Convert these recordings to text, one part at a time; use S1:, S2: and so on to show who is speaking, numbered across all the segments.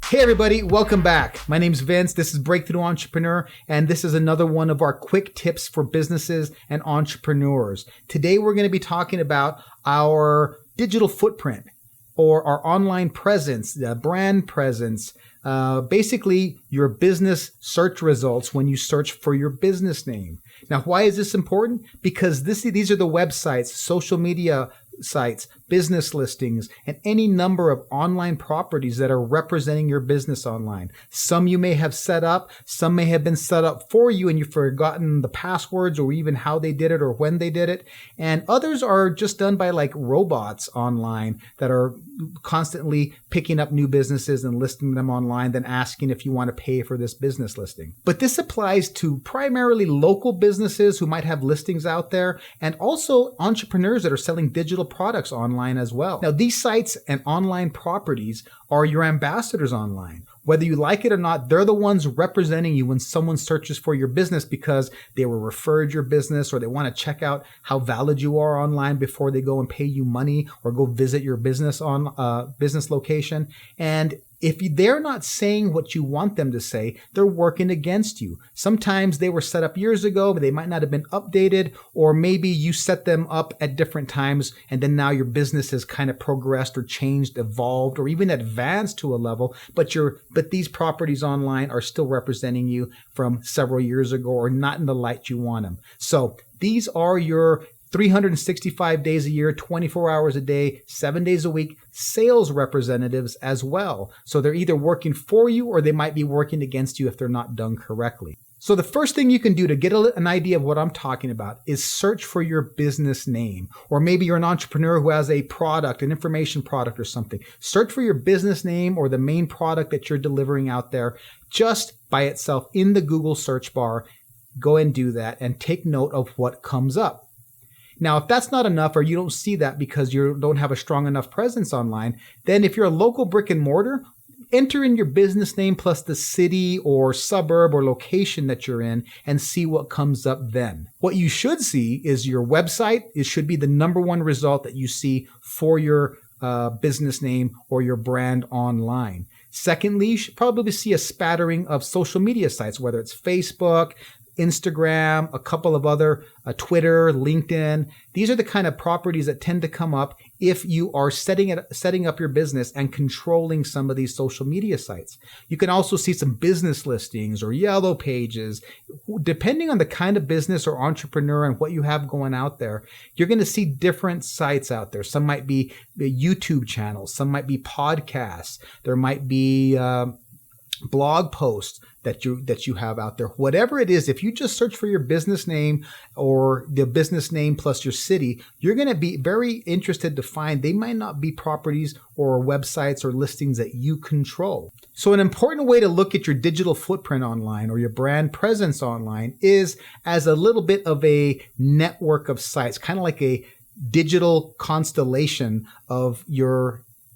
S1: Hey everybody, welcome back. My name's Vince. This is Breakthrough Entrepreneur, and this is another one of our quick tips for businesses and entrepreneurs. Today we're going to be talking about our digital footprint or our online presence, the brand presence, basically your business search results when you search for your business name. Now, why is this important? Because these are the websites, social media sites, business listings, and any number of online properties that are representing your business online. Some you may have set up, some may have been set up for you and you've forgotten the passwords or even how they did it or when they did it. And others are just done by like robots online that are constantly picking up new businesses and listing them online, then asking if you want to pay for this business listing. But this applies to primarily local businesses who might have listings out there and also entrepreneurs that are selling digital products online as well. Now, these sites and online properties are your ambassadors online. Whether you like it or not, they're the ones representing you when someone searches for your business because they were referred your business or they want to check out how valid you are online before they go and pay you money or go visit your business on business location. And if they're not saying what you want them to say, they're working against you. Sometimes they were set up years ago, but they might not have been updated, or maybe you set them up at different times, and then now your business has kind of progressed or changed, evolved, or even advanced to a level, but these properties online are still representing you from several years ago or not in the light you want them. So these are your 365 days a year, 24 hours a day, 7 days a week, sales representatives as well. So they're either working for you or they might be working against you if they're not done correctly. So the first thing you can do to get an idea of what I'm talking about is search for your business name. Or maybe you're an entrepreneur who has a product, an information product or something. Search for your business name or the main product that you're delivering out there just by itself in the Google search bar. Go and do that and take note of what comes up. Now, if that's not enough or you don't see that because you don't have a strong enough presence online, then if you're a local brick and mortar, enter in your business name plus the city or suburb or location that you're in and see what comes up then. What you should see is your website. It should be the number one result that you see for your business name or your brand online. Secondly, you should probably see a spattering of social media sites, whether it's Facebook, Instagram, a couple of other, Twitter, LinkedIn. These are the kind of properties that tend to come up if you are setting up your business and controlling some of these social media sites. You can also see some business listings or yellow pages. Depending on the kind of business or entrepreneur and what you have going out there, you're going to see different sites out there. Some might be YouTube channels. Some might be podcasts. There might be blog posts that you have out there. Whatever it is, if you just search for your business name or the business name plus your city, you're going to be very interested to find they might not be properties or websites or listings that you control. So an important way to look at your digital footprint online or your brand presence online is as a little bit of a network of sites, kind of like a digital constellation of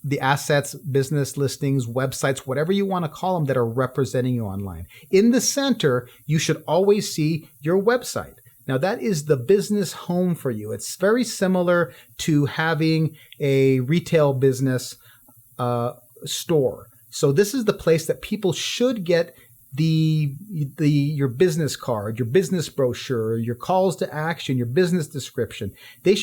S1: the assets, business listings, websites, whatever you want to call them that are representing you online. In the center, you should always see your website. Now that is the business home for you. It's very similar to having a retail business store. So this is the place that people should get your business card, your business brochure, your calls to action, your business description. It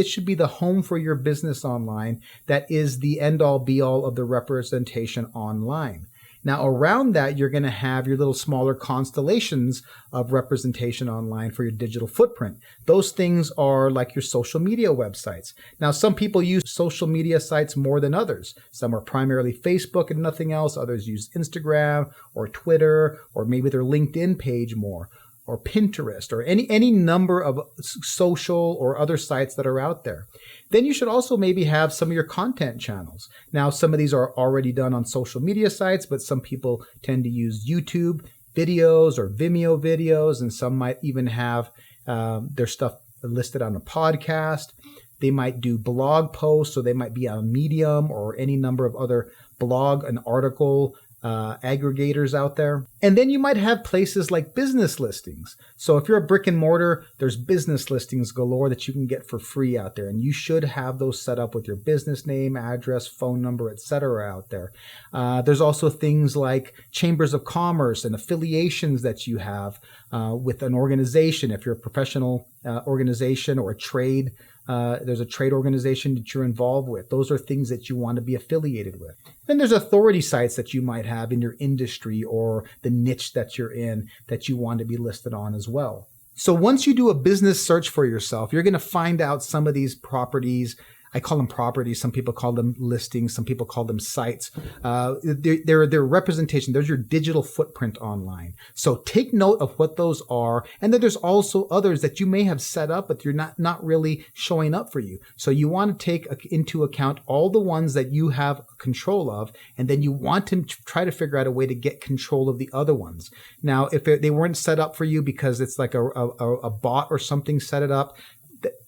S1: should be the home for your business online that is the end all be all of the representation online. Now around that, you're going to have your little smaller constellations of representation online for your digital footprint. Those things are like your social media websites. Now, some people use social media sites more than others. Some are primarily Facebook and nothing else. Others use Instagram or Twitter, or maybe their LinkedIn page more, or Pinterest, or any number of social or other sites that are out there. Then you should also maybe have some of your content channels. Now, some of these are already done on social media sites, but some people tend to use YouTube videos or Vimeo videos, and some might even have their stuff listed on a podcast. They might do blog posts, so they might be on Medium or any number of other blog and article aggregators out there. And then you might have places like business listings. So if you're a brick and mortar, there's business listings galore that you can get for free out there. And you should have those set up with your business name, address, phone number, etc. out there. There's also things like chambers of commerce and affiliations that you have with an organization. If you're a professional organization or a trade, there's a trade organization that you're involved with. Those are things that you want to be affiliated with. Then there's authority sites that you might have in your industry or the niche that you're in that you want to be listed on as well. So once you do a business search for yourself, you're going to find out some of these properties. I call them properties. Some people call them listings. Some people call them sites. They're representation. There's your digital footprint online. So take note of what those are. And then there's also others that you may have set up, but you're not really showing up for you. So you want to take into account all the ones that you have control of, and then you want to try to figure out a way to get control of the other ones. Now, if they weren't set up for you because it's like a bot or something set it up,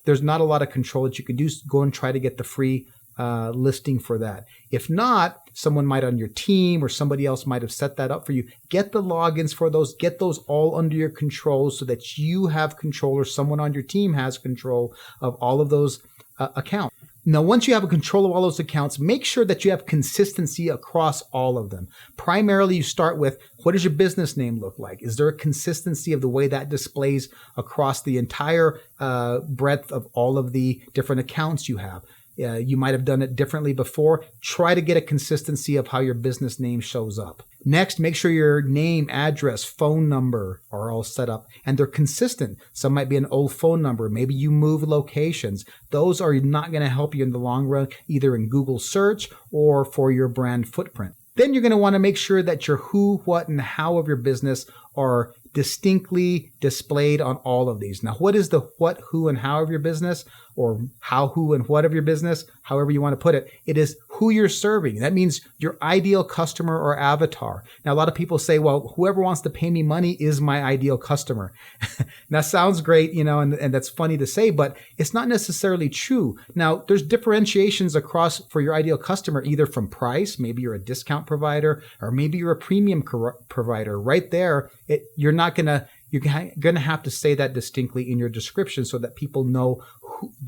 S1: there's not a lot of control that you can do. Go and try to get the free listing for that. If not, someone might on your team or somebody else might have set that up for you. Get the logins for those. Get those all under your control so that you have control or someone on your team has control of all of those accounts. Now, once you have a control of all those accounts, make sure that you have consistency across all of them. Primarily, you start with, what does your business name look like? Is there a consistency of the way that displays across the entire breadth of all of the different accounts you have? You might have done it differently before. Try to get a consistency of how your business name shows up. Next, make sure your name, address, phone number are all set up and they're consistent. Some might be an old phone number. Maybe you move locations. Those are not going to help you in the long run, either in Google search or for your brand footprint. Then you're going to want to make sure that your who, what, and how of your business are distinctly displayed on all of these. Now, what is the what, who, and how of your business, or how, who, and what of your business, however you want to put it? It is who you're serving. That means your ideal customer or avatar. Now, a lot of people say, well, whoever wants to pay me money is my ideal customer. That sounds great, and that's funny to say, but it's not necessarily true. Now, there's differentiations across for your ideal customer, either from price, maybe you're a discount provider, or maybe you're a premium provider. Right there, you're going to have to say that distinctly in your description so that people know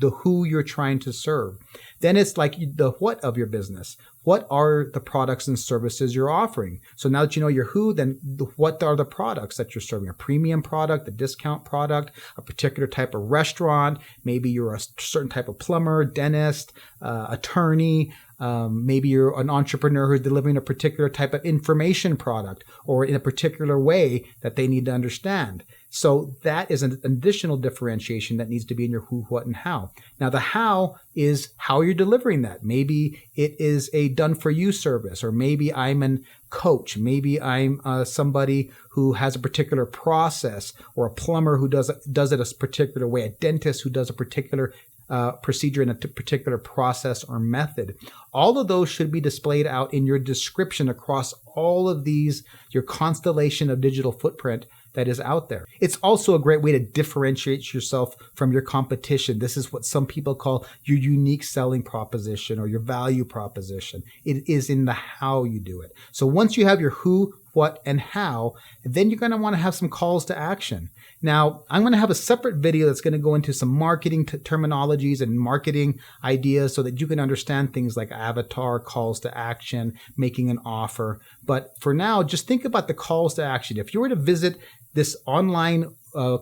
S1: who you're trying to serve. Then it's like the what of your business. What are the products and services you're offering? So now that you know your who, then what are the products that you're serving? A premium product, a discount product, a particular type of restaurant. Maybe you're a certain type of plumber, dentist, attorney. Maybe you're an entrepreneur who's delivering a particular type of information product or in a particular way that they need to understand. So that is an additional differentiation that needs to be in your who, what, and how. Now, the how is how you're delivering that. Maybe it is a done-for-you service, or maybe I'm a coach. Maybe I'm somebody who has a particular process, or a plumber who does it a particular way, a dentist who does a particular procedure in a particular process or method. All of those should be displayed out in your description across all of these, your constellation of digital footprint that is out there. It's also a great way to differentiate yourself from your competition. This is what some people call your unique selling proposition or your value proposition. It is in the how you do it. So once you have your who, what, and how, then you're going to want to have some calls to action. Now, I'm going to have a separate video that's going to go into some marketing terminologies and marketing ideas so that you can understand things like avatar, calls to action, making an offer. But for now, just think about the calls to action. If you were to visit this online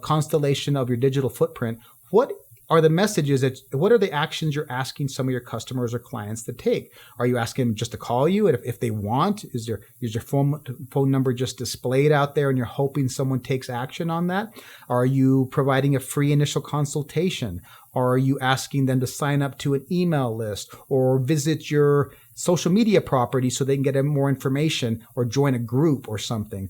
S1: constellation of your digital footprint, what are the messages what are the actions you're asking some of your customers or clients to take? Are you asking them just to call you? And if they want, is your phone number just displayed out there and you're hoping someone takes action on that? Are you providing a free initial consultation? Or are you asking them to sign up to an email list or visit your social media property so they can get more information or join a group or something?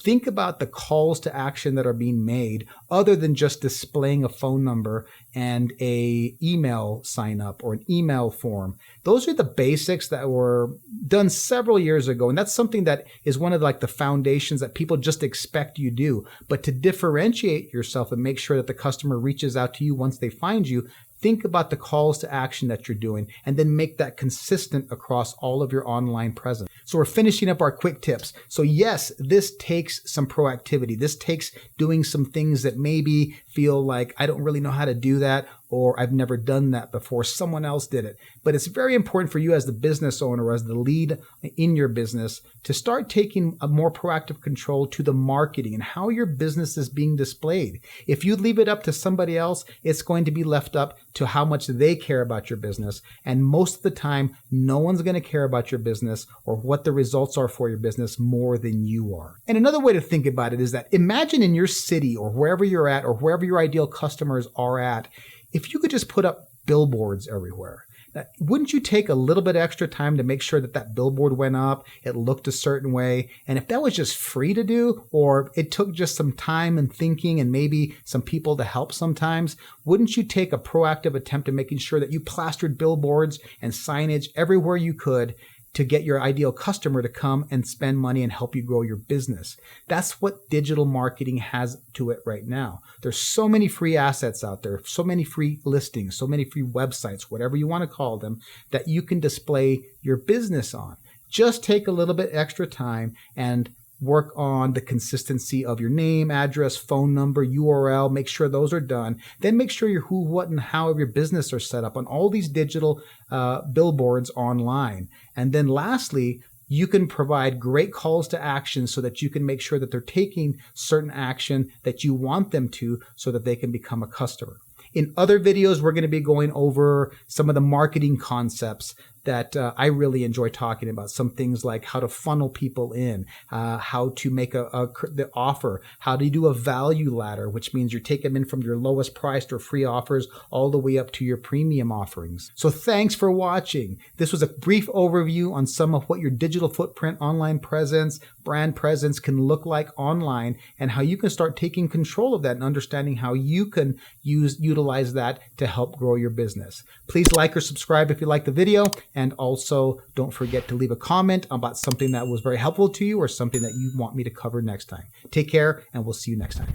S1: Think about the calls to action that are being made other than just displaying a phone number and a email sign up or an email form. Those are the basics that were done several years ago. And that's something that is one of the foundations that people just expect you do. But to differentiate yourself and make sure that the customer reaches out to you once they find you, think about the calls to action that you're doing and then make that consistent across all of your online presence. So we're finishing up our quick tips. So yes, this takes some proactivity. This takes doing some things that maybe feel like I don't really know how to do that, or I've never done that before. Someone else did it. But it's very important for you as the business owner, as the lead in your business, to start taking a more proactive control to the marketing and how your business is being displayed. If you leave it up to somebody else, it's going to be left up to how much they care about your business. And most of the time, no one's going to care about your business or what the results are for your business more than you are. And another way to think about it is that imagine in your city or wherever you're at or wherever your ideal customers are at, if you could just put up billboards everywhere. Now, wouldn't you take a little bit extra time to make sure that that billboard went up, it looked a certain way? And if that was just free to do, or it took just some time and thinking and maybe some people to help sometimes, wouldn't you take a proactive attempt at making sure that you plastered billboards and signage everywhere you could to get your ideal customer to come and spend money and help you grow your business? That's what digital marketing has to it right now. There's so many free assets out there, so many free listings, so many free websites, whatever you want to call them, that you can display your business on. Just take a little bit extra time and work on the consistency of your name, address, phone number, URL. Make sure those are done. Then make sure your who, what, and how of your business are set up on all these digital billboards online. And then lastly, you can provide great calls to action so that you can make sure that they're taking certain action that you want them to so that they can become a customer. In other videos, we're going to be going over some of the marketing concepts that I really enjoy talking about. Some things like how to funnel people in, how to make the offer, how to do a value ladder, which means you take them in from your lowest priced or free offers all the way up to your premium offerings. So thanks for watching. This was a brief overview on some of what your digital footprint, online presence, brand presence can look like online, and how you can start taking control of that and understanding how you can utilize that to help grow your business. Please like or subscribe if you like the video. And also, don't forget to leave a comment about something that was very helpful to you or something that you want me to cover next time. Take care, and we'll see you next time.